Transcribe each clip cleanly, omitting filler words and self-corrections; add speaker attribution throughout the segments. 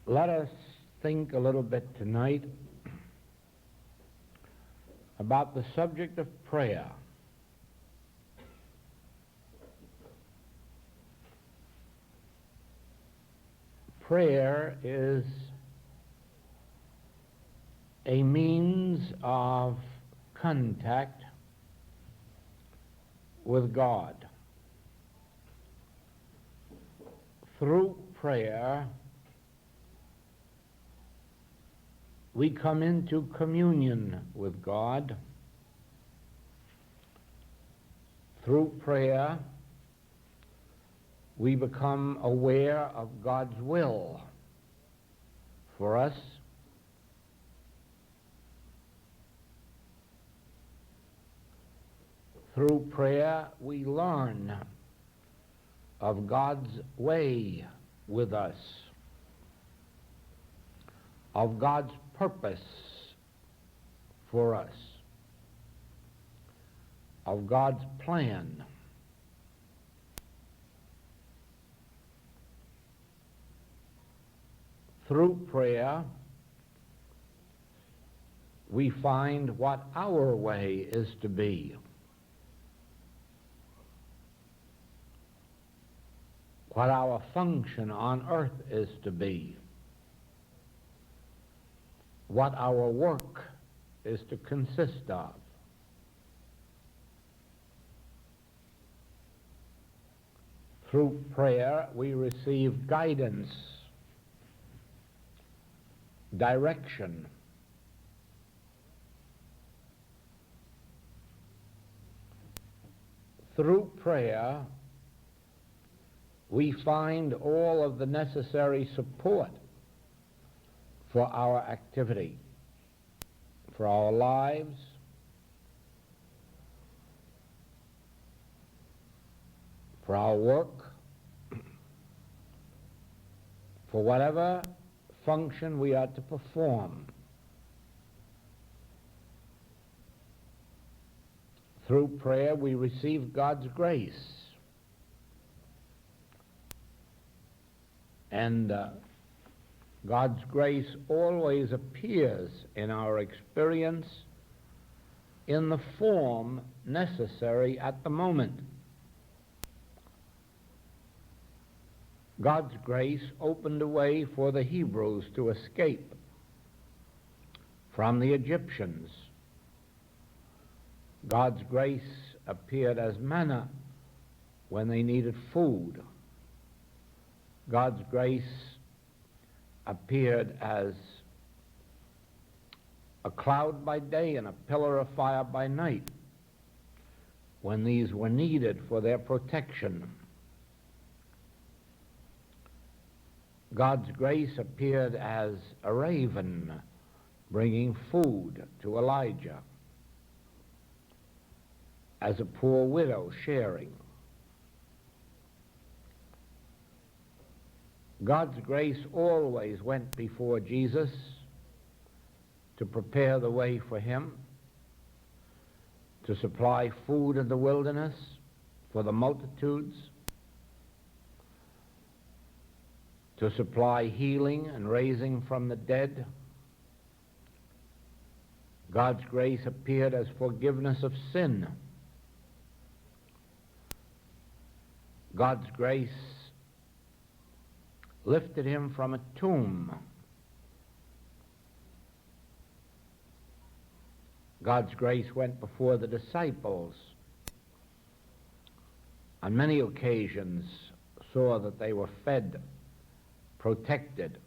Speaker 1: Let us think a little bit tonight about the subject of prayer. Prayer is a means of contact with God. Through prayer, we come into communion with God. Through prayer, we become aware of God's will for us. Through prayer, we learn of God's way with us, of God's purpose for us, of God's plan. Through prayer, we find what our way is to be, what our function on earth is to be, what our work is to consist of. Through prayer, we receive guidance, direction. Through prayer, we find all of the necessary support for our activity, for our lives, for our work, for whatever function we are to perform. Through prayer, we receive God's grace. And God's grace always appears in our experience in the form necessary at the moment. God's grace opened a way for the Hebrews to escape from the Egyptians. God's grace appeared as manna when they needed food. God's grace appeared as a cloud by day and a pillar of fire by night when these were needed for their protection. God's grace appeared as a raven bringing food to Elijah, as a poor widow sharing. God's grace always went before Jesus to prepare the way for him, to supply food in the wilderness for the multitudes, to supply healing and raising from the dead. God's grace appeared as forgiveness of sin. God's grace lifted him from a tomb. God's grace went before the disciples. On many occasions saw that they were fed, protected.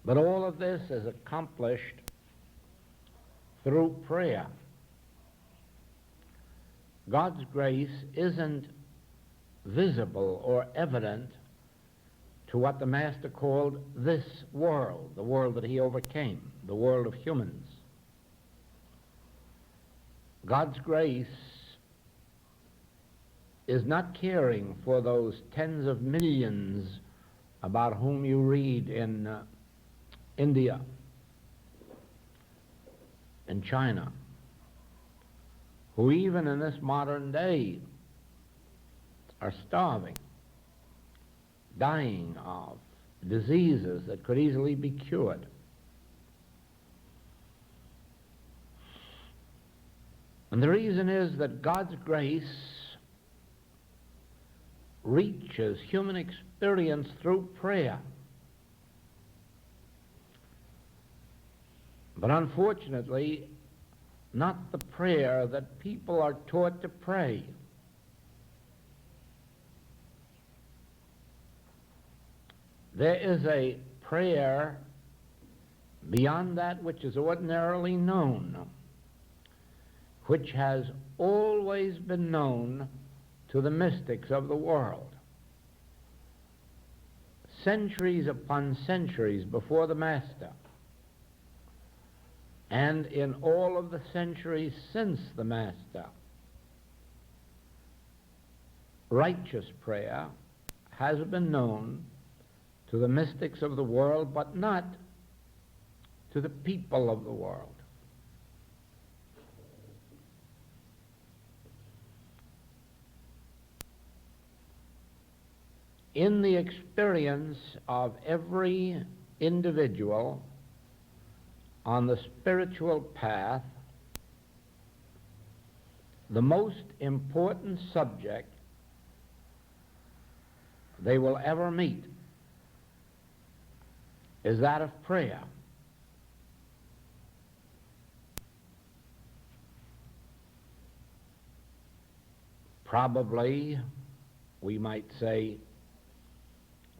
Speaker 1: But all of this is accomplished through prayer. God's grace isn't visible or evident to what the Master called this world, the world that he overcame, the world of humans. God's grace is not caring for those tens of millions about whom you read in India, in China, who even in this modern day are starving. dying of, diseases that could easily be cured. And the reason is that God's grace reaches human experience through prayer. But unfortunately, not the prayer that people are taught to pray. There is a prayer beyond that which is ordinarily known, which has always been known to the mystics of the world. Centuries upon centuries before the Master, and in all of the centuries since the Master, righteous prayer has been known to the mystics of the world, but not to the people of the world. In the experience of every individual on the spiritual path, the most important subject they will ever meet is that of prayer. Probably, we might say,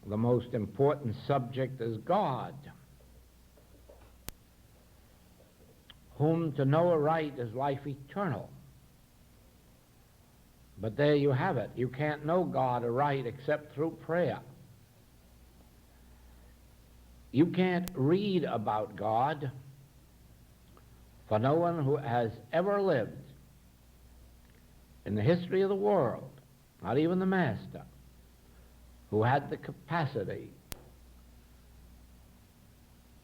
Speaker 1: the most important subject is God, whom to know aright is life eternal. But there you have it. You can't know God aright except through prayer. You can't read about God, for no one who has ever lived in the history of the world, not even the Master, who had the capacity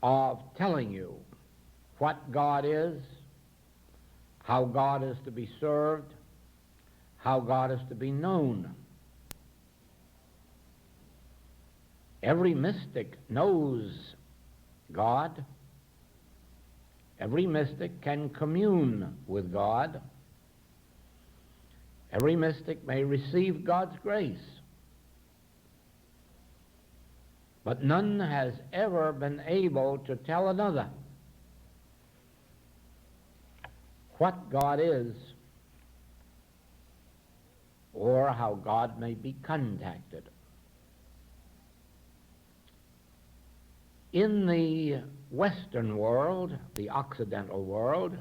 Speaker 1: of telling you what God is, how God is to be served, how God is to be known. Every mystic knows God. Every mystic can commune with God. Every mystic may receive God's grace. But none has ever been able to tell another what God is or how God may be contacted. In the Western world, the Occidental world,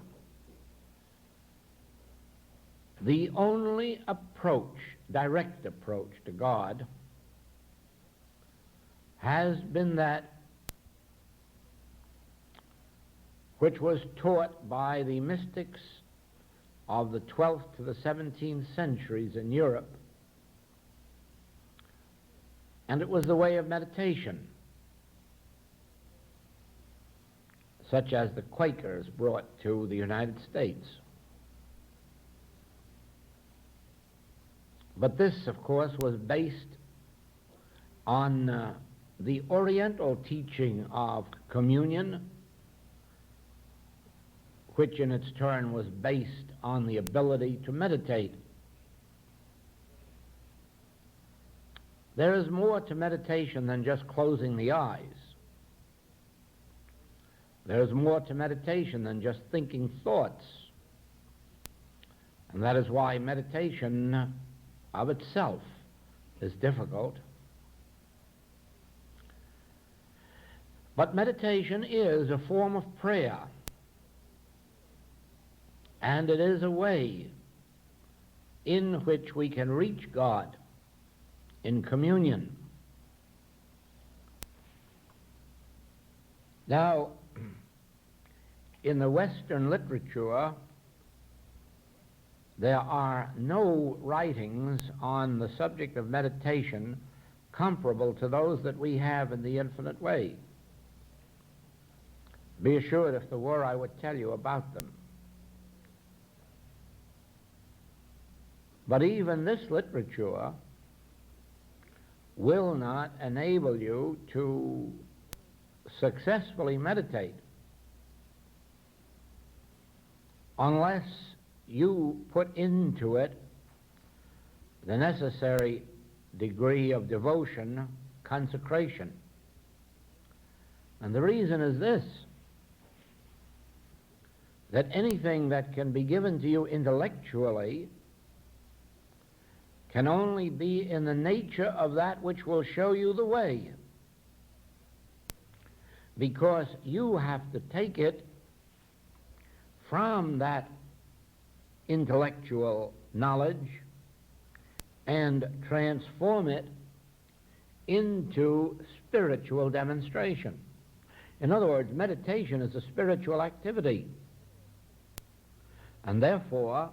Speaker 1: the only approach, direct approach to God, has been that which was taught by the mystics of the 12th to the 17th centuries in Europe, and it was the way of meditation, such as the Quakers brought to the United States. But this, of course, was based on the Oriental teaching of communion, which in its turn was based on the ability to meditate. There is more to meditation than just closing the eyes. There is more to meditation than just thinking thoughts. And that is why meditation of itself is difficult. But meditation is a form of prayer, and it is a way in which we can reach God in communion. Now, in the Western literature, there are no writings on the subject of meditation comparable to those that we have in the Infinite Way. Be assured, if there were, I would tell you about them. But even this literature will not enable you to successfully meditate unless you put into it the necessary degree of devotion, consecration. And the reason is this, that anything that can be given to you intellectually can only be in the nature of that which will show you the way, because you have to take it from that intellectual knowledge and transform it into spiritual demonstration. In other words, meditation is a spiritual activity, and therefore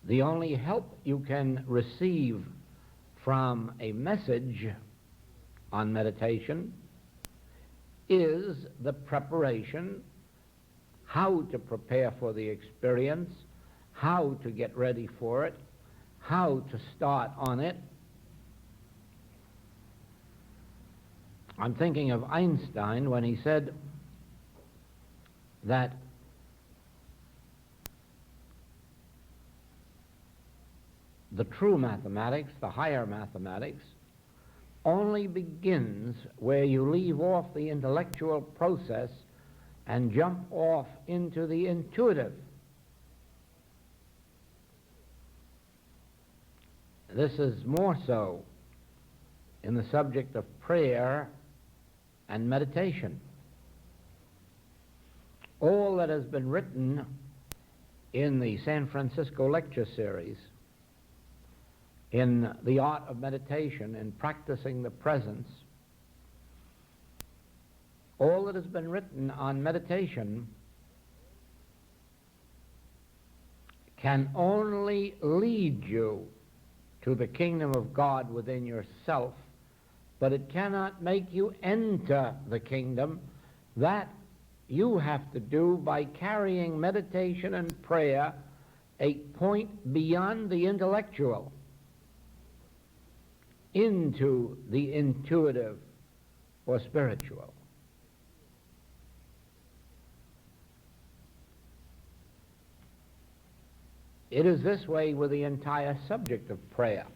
Speaker 1: the only help you can receive from a message on meditation is the preparation, how to prepare for the experience, how to get ready for it, how to start on it. I'm thinking of Einstein when he said that the true mathematics, the higher mathematics, only begins where you leave off the intellectual process and jump off into the intuitive. This is more so in the subject of prayer and meditation. All that has been written in the San Francisco lecture series, in the art of meditation, in practicing the presence, all that has been written on meditation can only lead you to the kingdom of God within yourself, but it cannot make you enter the kingdom. That you have to do by carrying meditation and prayer a point beyond the intellectual into the intuitive or spiritual. It is this way with the entire subject of prayer.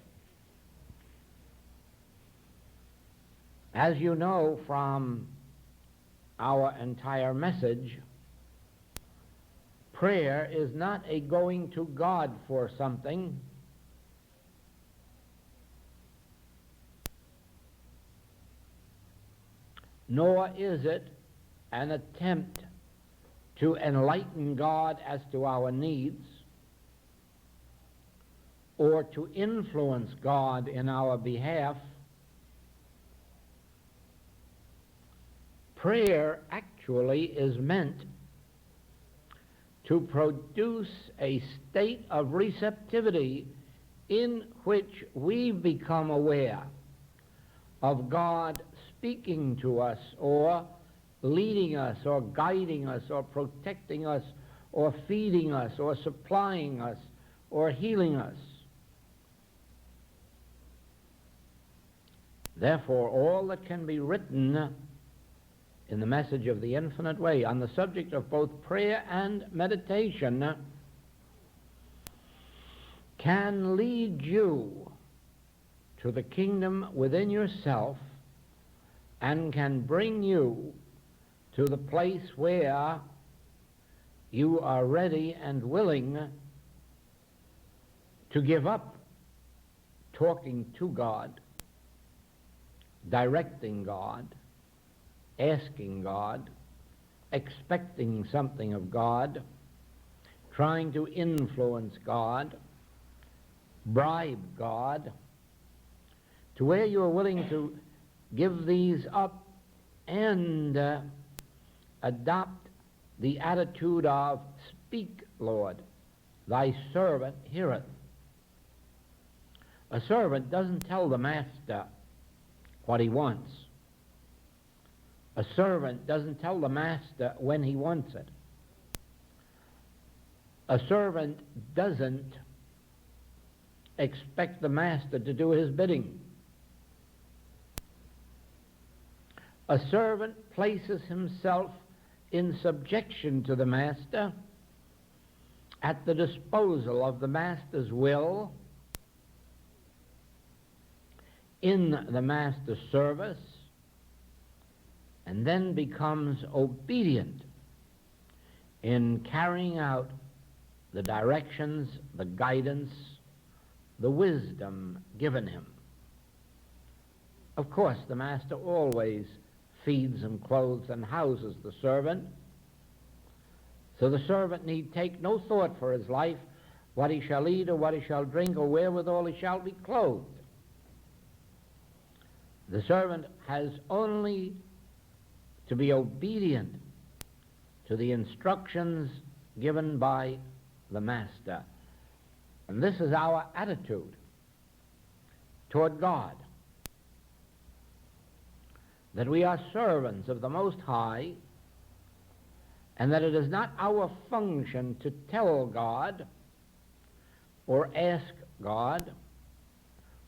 Speaker 1: As you know from our entire message, prayer is not a going to God for something, nor is it an attempt to enlighten God as to our needs or to influence God in our behalf. Prayer actually is meant to produce a state of receptivity in which we become aware of God speaking to us or leading us or guiding us or protecting us or feeding us or supplying us or healing us. Therefore, all that can be written in the message of the infinite way on the subject of both prayer and meditation can lead you to the kingdom within yourself and can bring you to the place where you are ready and willing to give up talking to God, directing God, asking God, expecting something of God, trying to influence God, bribe God, to where you are willing to give these up and adopt the attitude of, "Speak, Lord, thy servant heareth." A servant doesn't tell the master what he wants. A servant doesn't tell the master when he wants it. A servant doesn't expect the master to do his bidding. A servant places himself in subjection to the master, at the disposal of the master's will, in the master's service, and then becomes obedient in carrying out the directions, the guidance, the wisdom given him. Of course, the master always feeds and clothes and houses the servant, so the servant need take no thought for his life, what he shall eat or what he shall drink or wherewithal he shall be clothed. The servant has only to be obedient to the instructions given by the master. And this is our attitude toward God, that we are servants of the Most High, and that it is not our function to tell God or ask God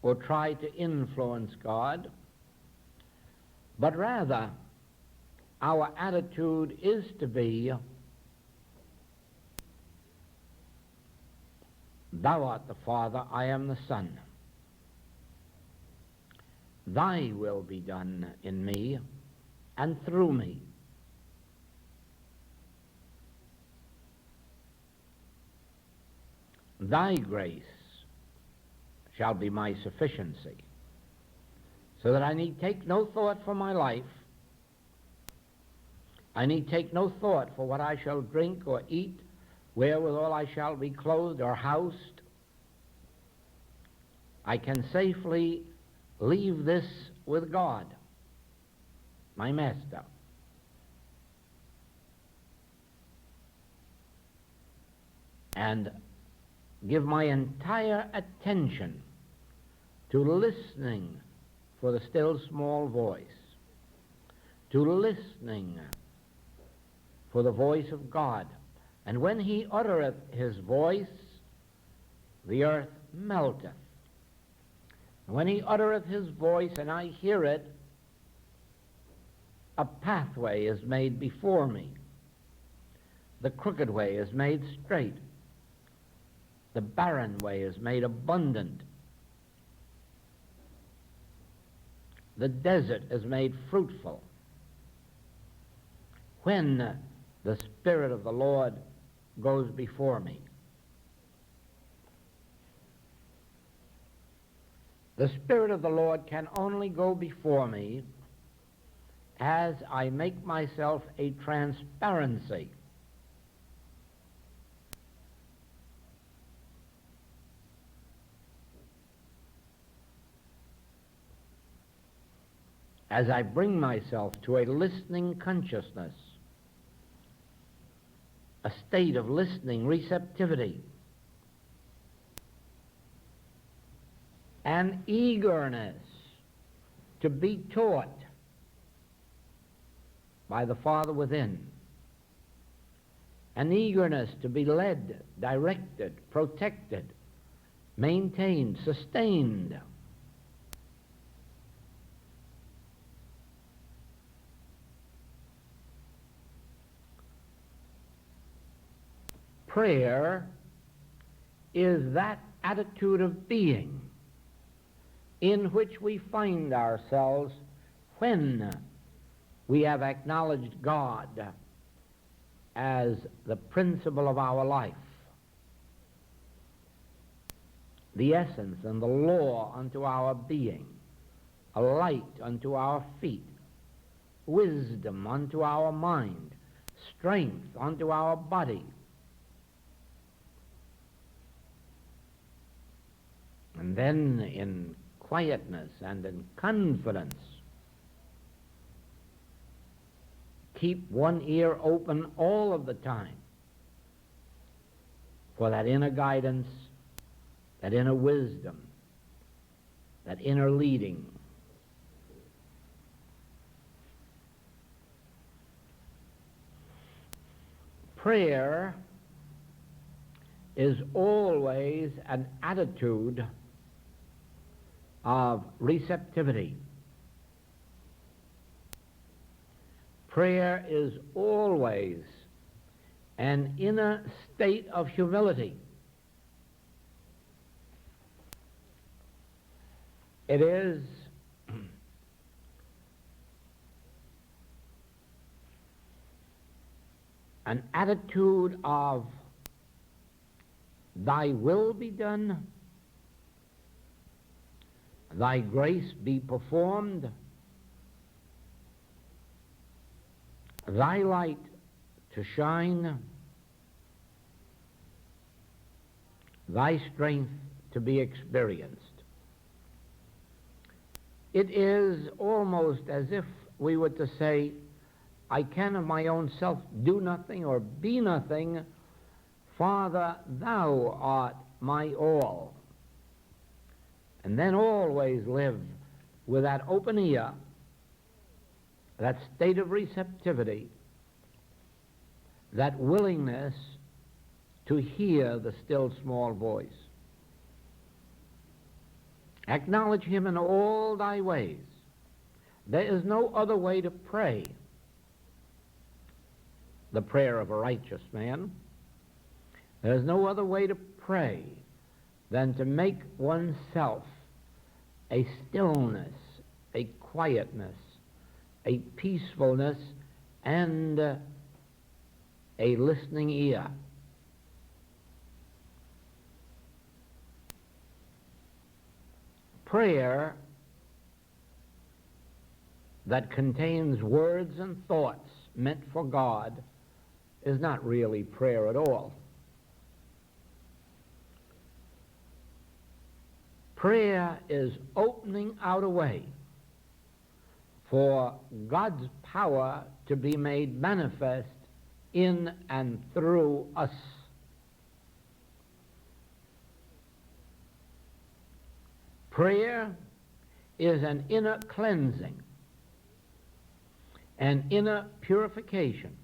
Speaker 1: or try to influence God, but rather our attitude is to be, Thou art the Father, I am the Son. Thy will be done in me and through me. Thy grace shall be my sufficiency, so that I need take no thought for my life. I need take no thought for what I shall drink or eat, wherewithal I shall be clothed or housed. I can safely leave this with God, my master. And give my entire attention to listening for the still small voice, to listening for the voice of God. And when he uttereth his voice, the earth melteth. When he uttereth his voice and I hear it, a pathway is made before me. The crooked way is made straight. The barren way is made abundant. The desert is made fruitful. When the Spirit of the Lord goes before me. The Spirit of the Lord can only go before me as I make myself a transparency. As I bring myself to a listening consciousness, a state of listening receptivity, an eagerness to be taught by the Father within, an eagerness to be led, directed, protected, maintained, sustained. Prayer is that attitude of being in which we find ourselves when we have acknowledged God as the principle of our life, the essence and the law unto our being, a light unto our feet, wisdom unto our mind, strength unto our body. And then in quietness and in confidence, keep one ear open all of the time for that inner guidance, that inner wisdom, that inner leading. Prayer is always an attitude of receptivity. Prayer is always an inner state of humility. It is an attitude of thy will be done, thy grace be performed, thy light to shine, thy strength to be experienced. It is almost as if we were to say, I can of my own self do nothing or be nothing. Father, thou art my all. And then always live with that open ear, that state of receptivity, that willingness to hear the still small voice. Acknowledge him in all thy ways. There is no other way to pray the prayer of a righteous man. There is no other way to pray than to make oneself a stillness, a quietness, a peacefulness, and a listening ear. Prayer that contains words and thoughts meant for God is not really prayer at all. Prayer is opening out a way for God's power to be made manifest in and through us. Prayer is an inner cleansing, an inner purification,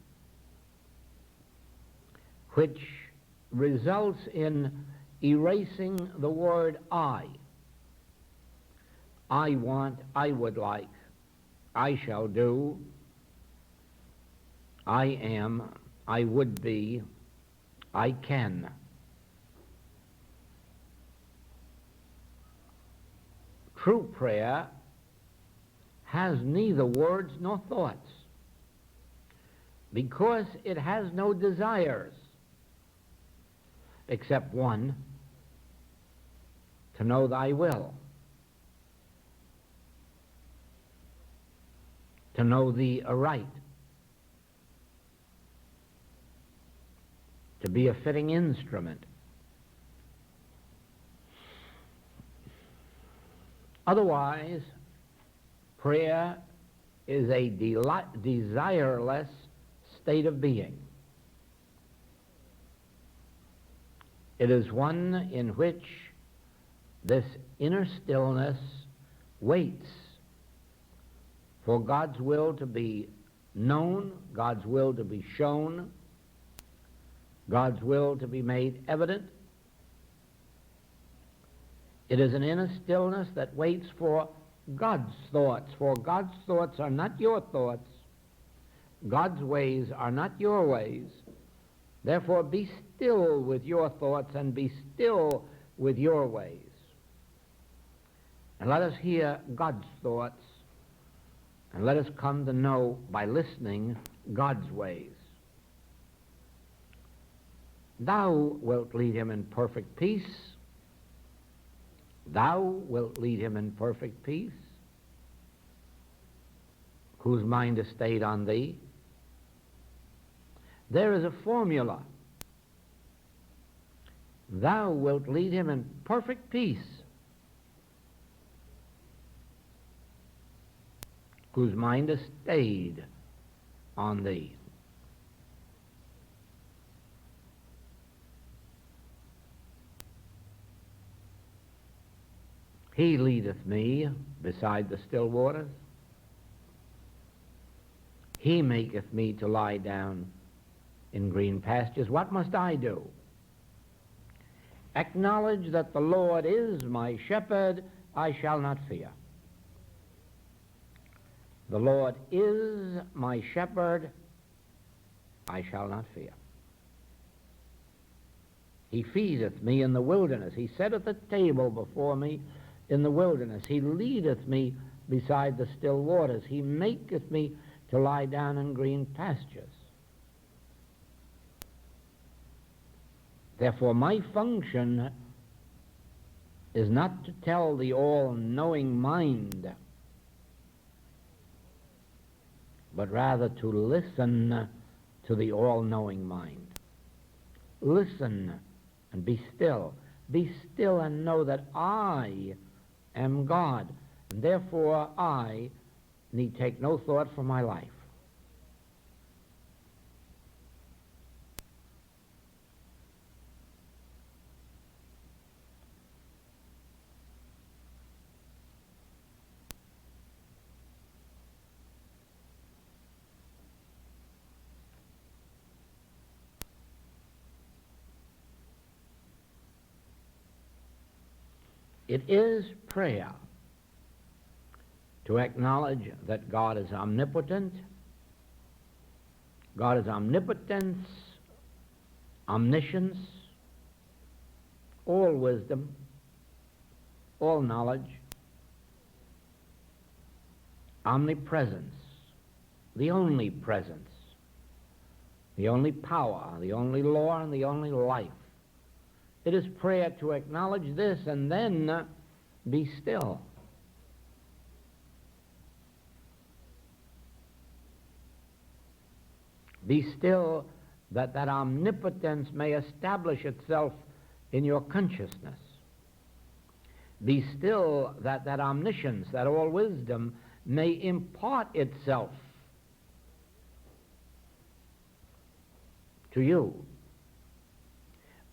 Speaker 1: which results in erasing the word I want, I would like, I shall do, I am, I would be, I can. True prayer has neither words nor thoughts, because it has no desires except one, to know thy will, to know thee aright, to be a fitting instrument. Otherwise, prayer is a desireless state of being. It is one in which this inner stillness waits for God's will to be known, God's will to be shown, God's will to be made evident. It is an inner stillness that waits for God's thoughts, for God's thoughts are not your thoughts. God's ways are not your ways. Therefore, be still with your thoughts and be still with your ways. And let us hear God's thoughts, and let us come to know by listening God's ways. Thou wilt lead him in perfect peace. Thou wilt lead him in perfect peace, whose mind is stayed on thee. There is a formula. Thou wilt lead him in perfect peace, whose mind is stayed on thee. He leadeth me beside the still waters. He maketh me to lie down in green pastures. What must I do? Acknowledge that the Lord is my shepherd, I shall not fear. The Lord is my shepherd, I shall not fear. He feedeth me in the wilderness. He setteth a table before me in the wilderness. He leadeth me beside the still waters. He maketh me to lie down in green pastures. Therefore, my function is not to tell the all-knowing mind, but rather to listen to the all-knowing mind. Listen and be still. Be still and know that I am God, and therefore I need take no thought for my life. It is prayer to acknowledge that God is omnipotent. God is omnipotence, omniscience, all wisdom, all knowledge, omnipresence, the only presence, the only power, the only law, and the only life. It is prayer to acknowledge this and then be still. Be still that that omnipotence may establish itself in your consciousness. Be still that that omniscience, that all wisdom, may impart itself to you.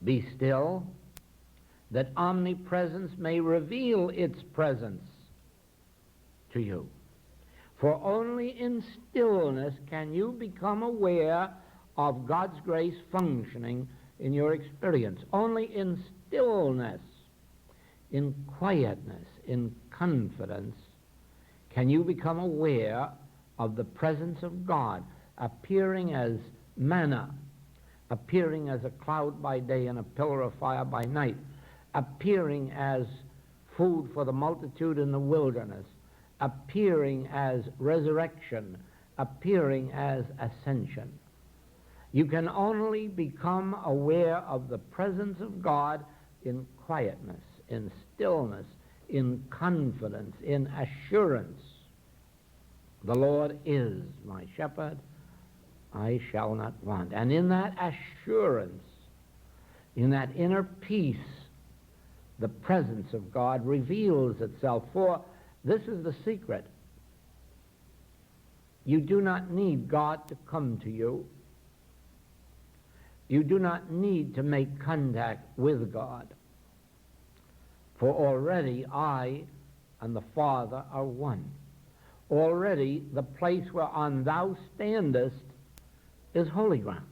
Speaker 1: Be still that omnipresence may reveal its presence to you. For only in stillness can you become aware of God's grace functioning in your experience. Only in stillness, in quietness, in confidence, can you become aware of the presence of God appearing as manna, appearing as a cloud by day and a pillar of fire by night, appearing as food for the multitude in the wilderness, appearing as resurrection, appearing as ascension. You can only become aware of the presence of God in quietness, in stillness, in confidence, in assurance. The Lord is my shepherd, I shall not want. And in that assurance, in that inner peace, the presence of God reveals itself. For this is the secret. You do not need God to come to you. You do not need to make contact with God. For already I and the Father are one. Already the place whereon thou standest is holy ground.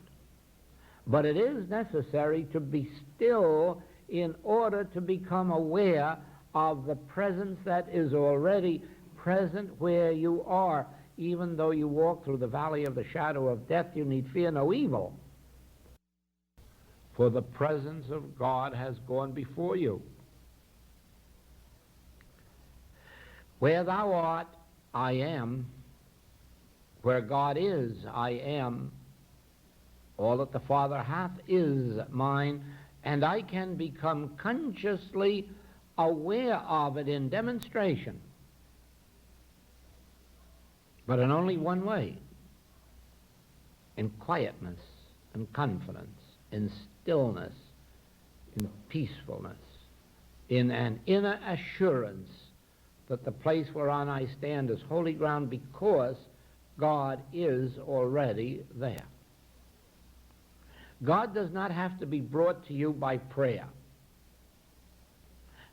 Speaker 1: But it is necessary to be still in order to become aware of the presence that is already present where you are. Even though you walk through the valley of the shadow of death, you need fear no evil. For the presence of God has gone before you. Where thou art, I am. Where God is, I am. All that the Father hath is mine, and I can become consciously aware of it in demonstration, but in only one way: in quietness and confidence, in stillness, in peacefulness, in an inner assurance that the place whereon I stand is holy ground because God is already there. God does not have to be brought to you by prayer.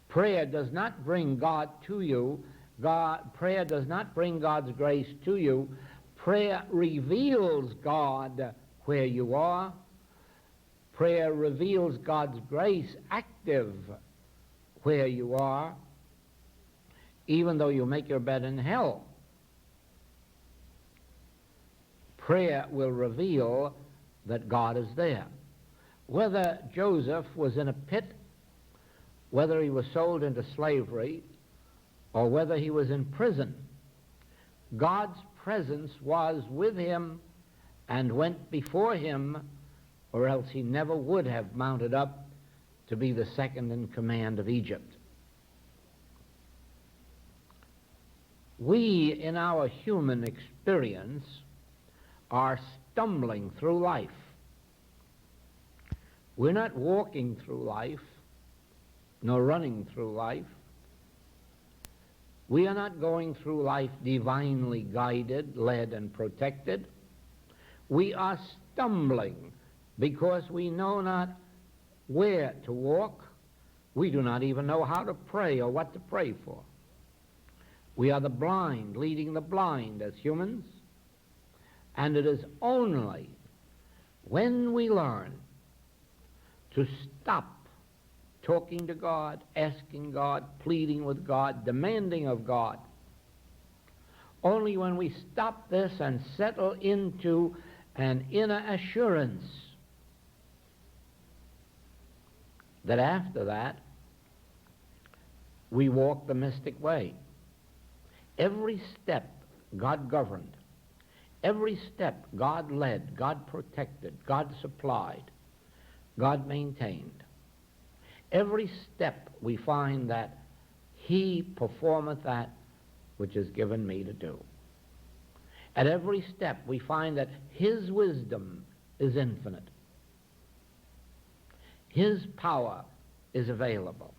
Speaker 1: Prayer does not bring God to you. Prayer does not bring God's grace to you. Prayer reveals God where you are. Prayer reveals God's grace active where you are. Even though you make your bed in hell, Prayer will reveal that God is there. Whether Joseph was in a pit, whether he was sold into slavery, or whether he was in prison, God's presence was with him and went before him, or else he never would have mounted up to be the second in command of Egypt. We, in our human experience, are stumbling through life. We're not walking through life, nor running through life. We are not going through life divinely guided, led, and protected. We are stumbling because we know not where to walk. We do not even know how to pray or what to pray for. We are the blind leading the blind as humans, and it is only when we learn to stop talking to God, asking God, pleading with God, demanding of God, only when we stop this and settle into an inner assurance that after that we walk the mystic way. Every step God governed. Every step God led, God protected, God supplied, God maintained. Every step we find that he performeth that which is given me to do. At every step we find that his wisdom is infinite. His power is available.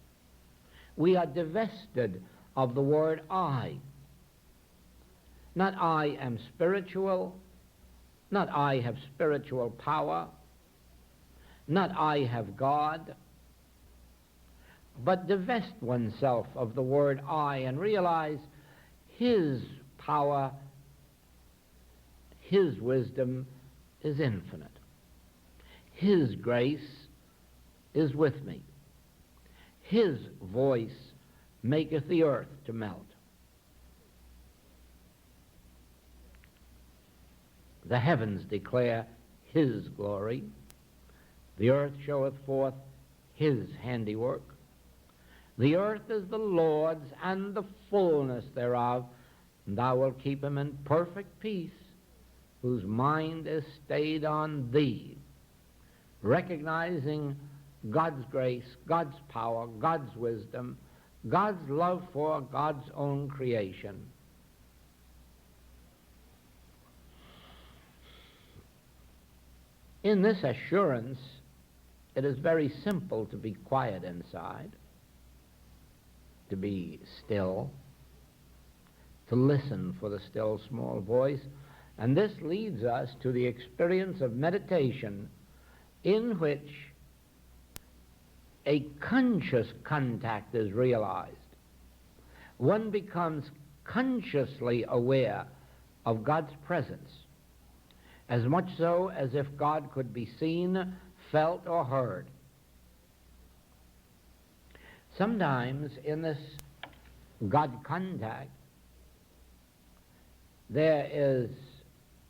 Speaker 1: We are divested of the word I. Not I am spiritual, not I have spiritual power, not I have God, but divest oneself of the word I and realize his power, his wisdom is infinite. His grace is with me. His voice maketh the earth to melt. The heavens declare his glory. The earth showeth forth his handiwork. The earth is the Lord's, and the fullness thereof, and thou wilt keep him in perfect peace, whose mind is stayed on thee, recognizing God's grace, God's power, God's wisdom, God's love for God's own creation. In this assurance, it is very simple to be quiet inside, to be still, to listen for the still small voice. And this leads us to the experience of meditation, in which a conscious contact is realized. One becomes consciously aware of God's presence, as much so as if God could be seen, felt, or heard. Sometimes in this God contact, there is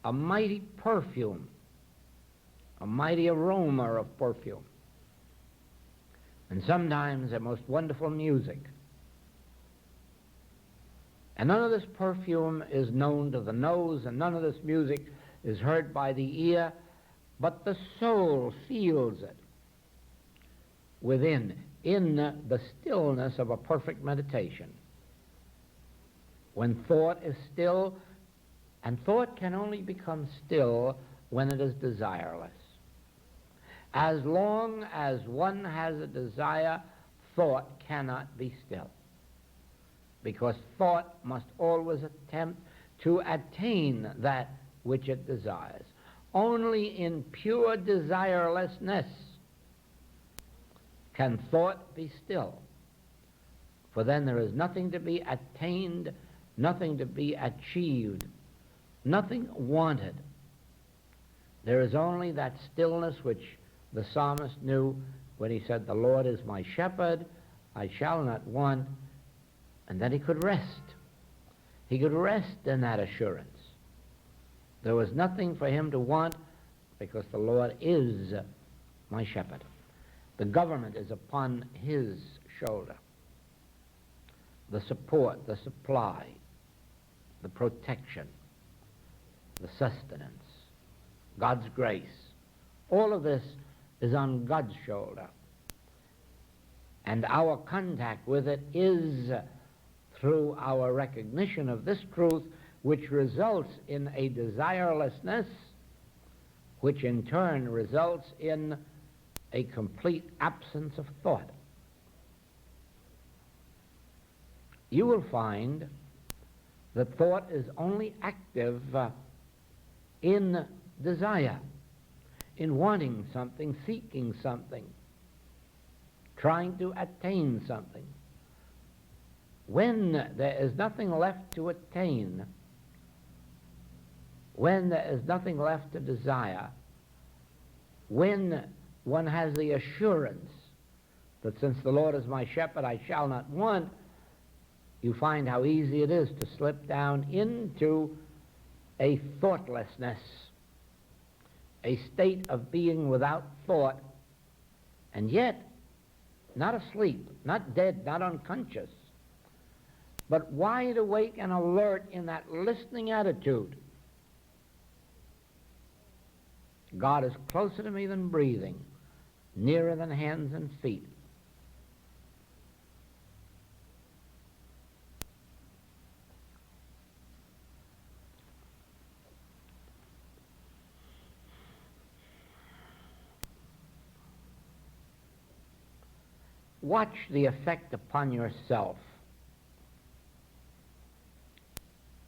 Speaker 1: a mighty perfume, a mighty aroma of perfume, and sometimes a most wonderful music. And none of this perfume is known to the nose, and none of this music is heard by the ear, but the soul feels it within, in the stillness of a perfect meditation. When thought is still, and thought can only become still when it is desireless. As long as one has a desire, thought cannot be still, because thought must always attempt to attain that which it desires. Only in pure desirelessness can thought be still, for then there is nothing to be attained, nothing to be achieved, nothing wanted. There is only that stillness which the psalmist knew when he said, "The Lord is my shepherd, I shall not want," and then he could rest. He could rest in that assurance. There was nothing for him to want because the Lord is my shepherd. The government is upon his shoulder. The support, the supply, the protection, the sustenance, God's grace, all of this is on God's shoulder. And our contact with it is through our recognition of this truth, which results in a desirelessness, which in turn results in a complete absence of thought. You will find that thought is only active in desire, in wanting something, seeking something, trying to attain something. When there is nothing left to attain, when there is nothing left to desire, when one has the assurance that since the Lord is my shepherd, I shall not want, you find how easy it is to slip down into a thoughtlessness, a state of being without thought, and yet not asleep, not dead, not unconscious, but wide awake and alert in that listening attitude. God is closer to me than breathing, nearer than hands and feet. Watch the effect upon yourself.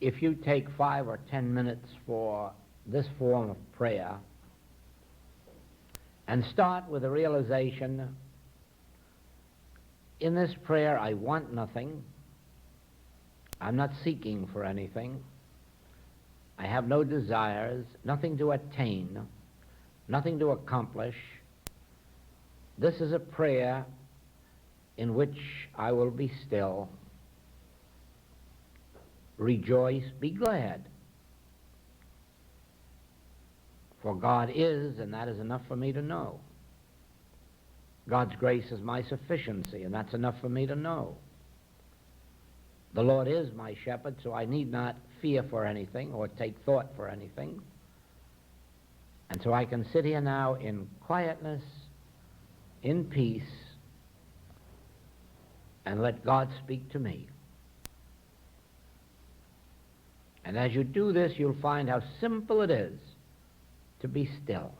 Speaker 1: If you take 5 or 10 minutes for this form of prayer and start with a realization, in this prayer I want nothing, I'm not seeking for anything, I have no desires, nothing to attain, nothing to accomplish. This is a prayer in which I will be still, rejoice, be glad. For God is, and that is enough for me to know. God's grace is my sufficiency, and that's enough for me to know. The Lord is my shepherd, so I need not fear for anything or take thought for anything. And so I can sit here now in quietness, in peace, and let God speak to me. And as you do this, you'll find how simple it is to be still.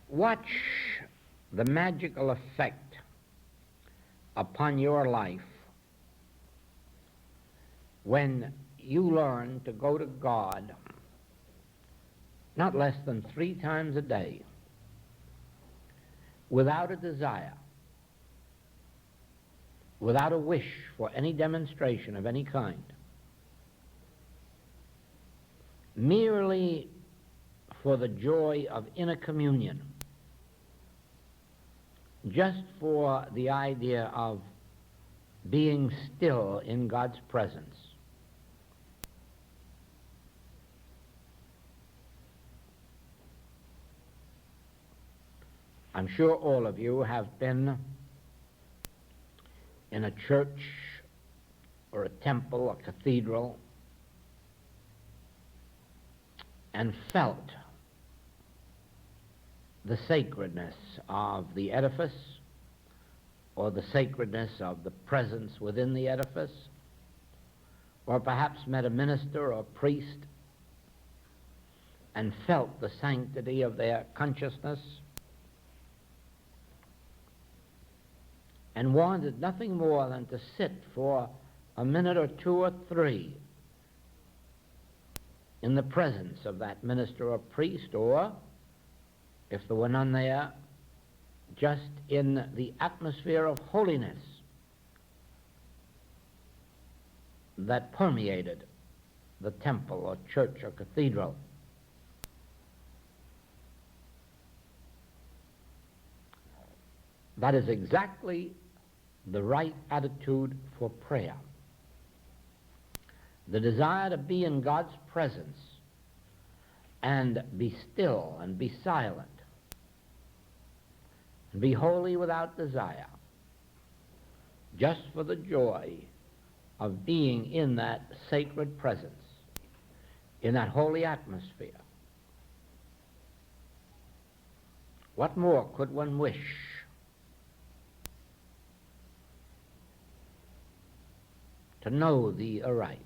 Speaker 1: Watch the magical effect upon your life when you learn to go to God not less than 3 times a day without a desire, without a wish for any demonstration of any kind, merely for the joy of inner communion, just for the idea of being still in God's presence. I'm sure all of you have been in a church or a temple, a cathedral, and felt the sacredness of the edifice or the sacredness of the presence within the edifice, or perhaps met a minister or priest and felt the sanctity of their consciousness and wanted nothing more than to sit for a minute or 2 or 3 in the presence of that minister or priest, or, if there were none there, just in the atmosphere of holiness that permeated the temple or church or cathedral. That is exactly the right attitude for prayer. The desire to be in God's presence and be still and be silent and be holy without desire, just for the joy of being in that sacred presence, in that holy atmosphere. What more could one wish? To know thee aright.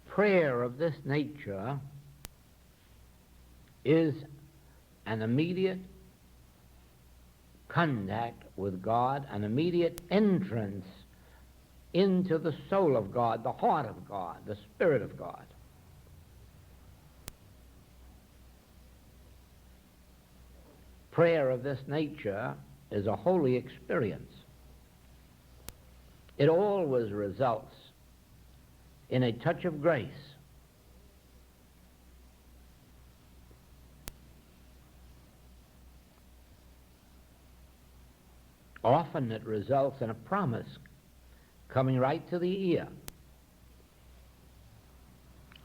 Speaker 1: Prayer of this nature is an immediate contact with God, an immediate entrance into the soul of God, the heart of God, the Spirit of God. Prayer of this nature is a holy experience. It always results in a touch of grace. Often it results in a promise coming right to the ear.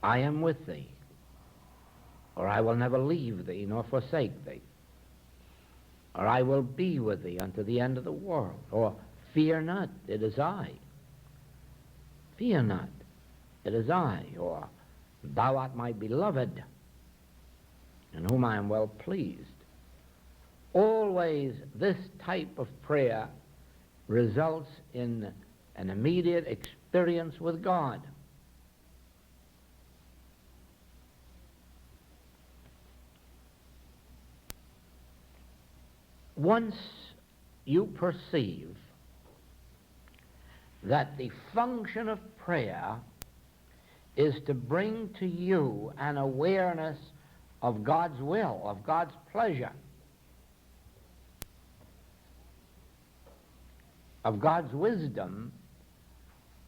Speaker 1: I am with thee, or I will never leave thee nor forsake thee, or I will be with thee unto the end of the world, or fear not, it is I. Fear not, it is I, or thou art my beloved, in whom I am well pleased. Always this type of prayer results in an immediate experience with God. Once you perceive that the function of prayer is to bring to you an awareness of God's will, of God's pleasure, of God's wisdom,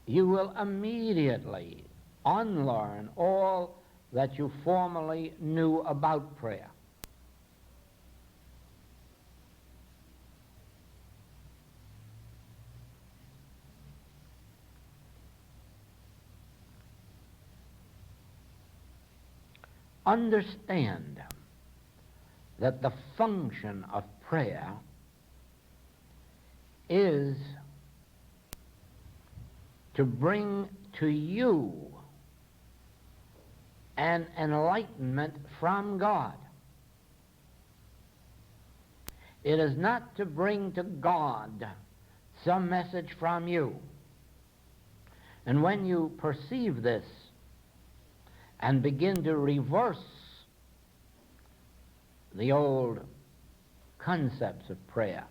Speaker 1: you will immediately unlearn all that you formerly knew about prayer. Understand that the function of prayer is to bring to you an enlightenment from God. It is not to bring to God some message from you. And when you perceive this and begin to reverse the old concepts of prayer,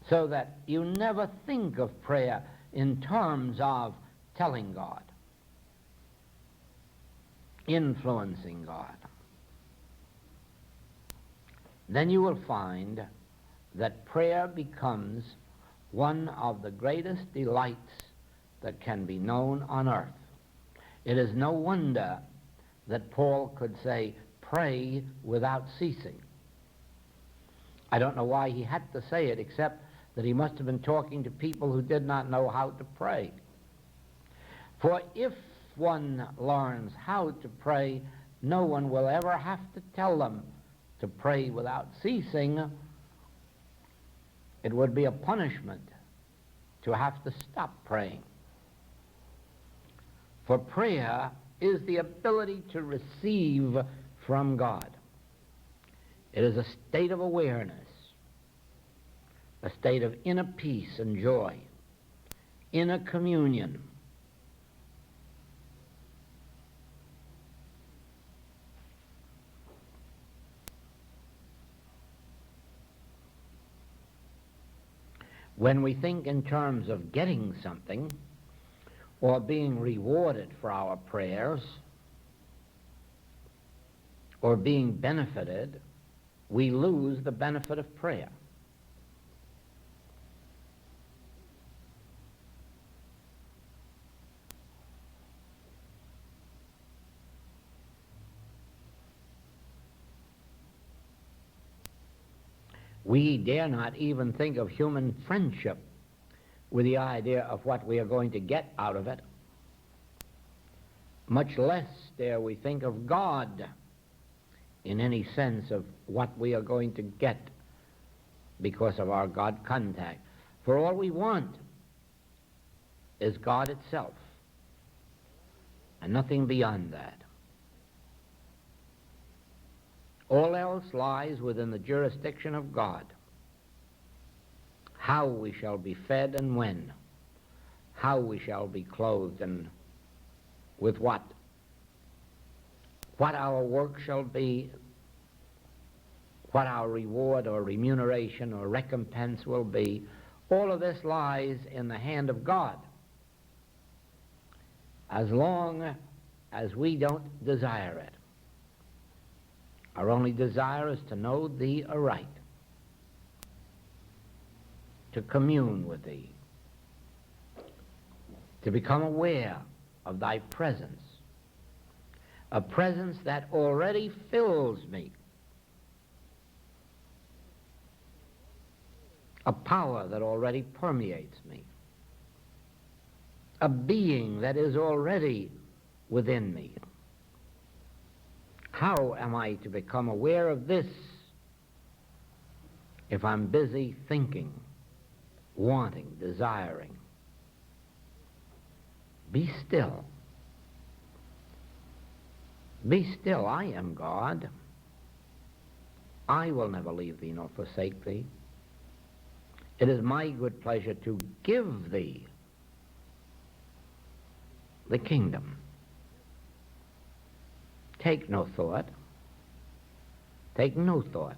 Speaker 1: so that you never think of prayer in terms of telling God, influencing God, then you will find that prayer becomes one of the greatest delights that can be known on earth. It is no wonder that Paul could say, pray without ceasing. I don't know why he had to say it, except that he must have been talking to people who did not know how to pray. For if one learns how to pray, no one will ever have to tell them to pray without ceasing. It would be a punishment to have to stop praying. For prayer is the ability to receive from God. It is a state of awareness, a state of inner peace and joy, inner communion. When we think in terms of getting something or being rewarded for our prayers or being benefited we lose the benefit of prayer. We dare not even think of human friendship with the idea of what we are going to get out of it. Much less dare we think of God in any sense of what we are going to get because of our God contact. For all we want is God itself, and nothing beyond that. All else lies within the jurisdiction of God. How we shall be fed and when, how we shall be clothed and with what our work shall be, what our reward or remuneration or recompense will be, all of this lies in the hand of God, as long as we don't desire it. Our only desire is to know Thee aright, to commune with Thee, to become aware of Thy presence, a presence that already fills me, a power that already permeates me, a being that is already within me. How am I to become aware of this if I'm busy thinking, wanting, desiring? Be still. Be still. I am God. I will never leave thee nor forsake thee. It is my good pleasure to give thee the kingdom. Take no thought. Take no thought.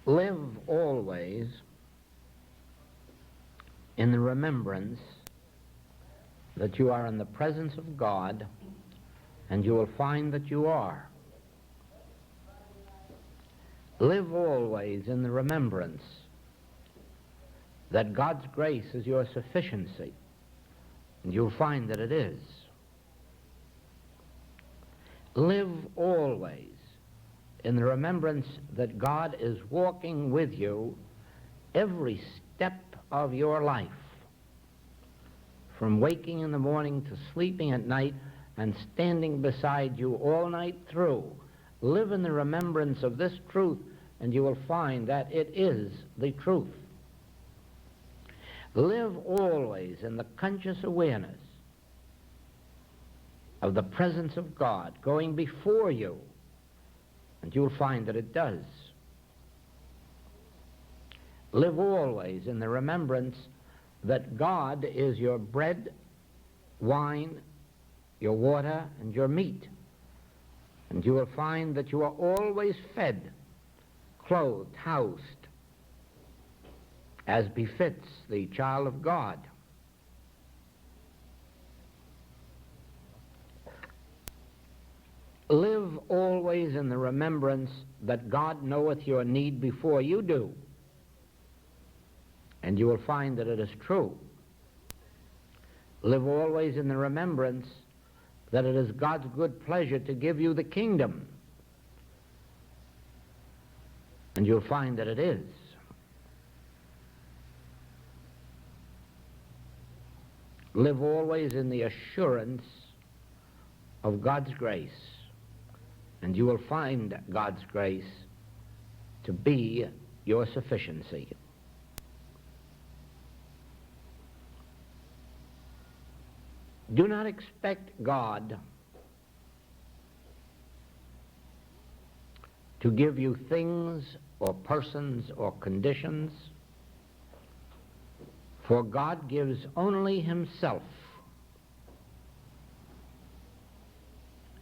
Speaker 1: Live always in the remembrance that you are in the presence of God, and you will find that you are. Live always in the remembrance that God's grace is your sufficiency, and you'll find that it is. Live always in the remembrance that God is walking with you every step of your life, from waking in the morning to sleeping at night, and standing beside you all night through. Live in the remembrance of this truth, and you will find that it is the truth. Live always in the conscious awareness of the presence of God going before you, and you'll find that it does. Live always in the remembrance that God is your bread, wine, your water, and your meat. And you will find that you are always fed, clothed, housed, as befits the child of God. Live always in the remembrance that God knoweth your need before you do. And you will find that it is true. Live always in the remembrance that it is God's good pleasure to give you the kingdom. And you'll find that it is. Live always in the assurance of God's grace, and you will find God's grace to be your sufficiency. Do not expect God to give you things or persons or conditions, for God gives only himself,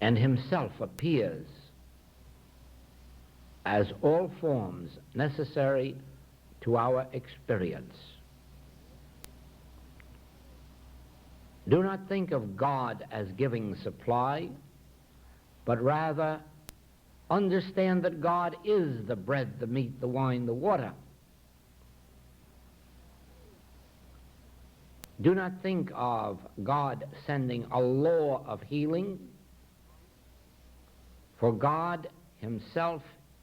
Speaker 1: and himself appears as all forms necessary to our experience. Do not think of God as giving supply, but rather understand that God is the bread, the meat, the wine, the water. Do not think of God sending a law of healing, for God himself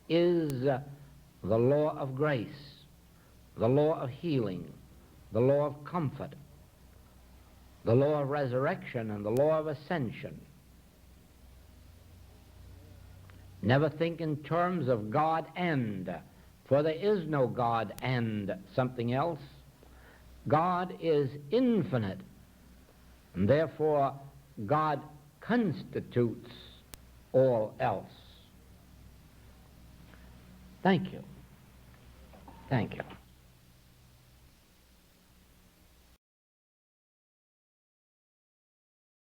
Speaker 1: is the law of grace, the law of healing, the law of comfort, the law of resurrection, and the law of ascension. Never think in terms of God and, for there is no God and something else. God is infinite, and therefore God constitutes all else. Thank you. Thank you.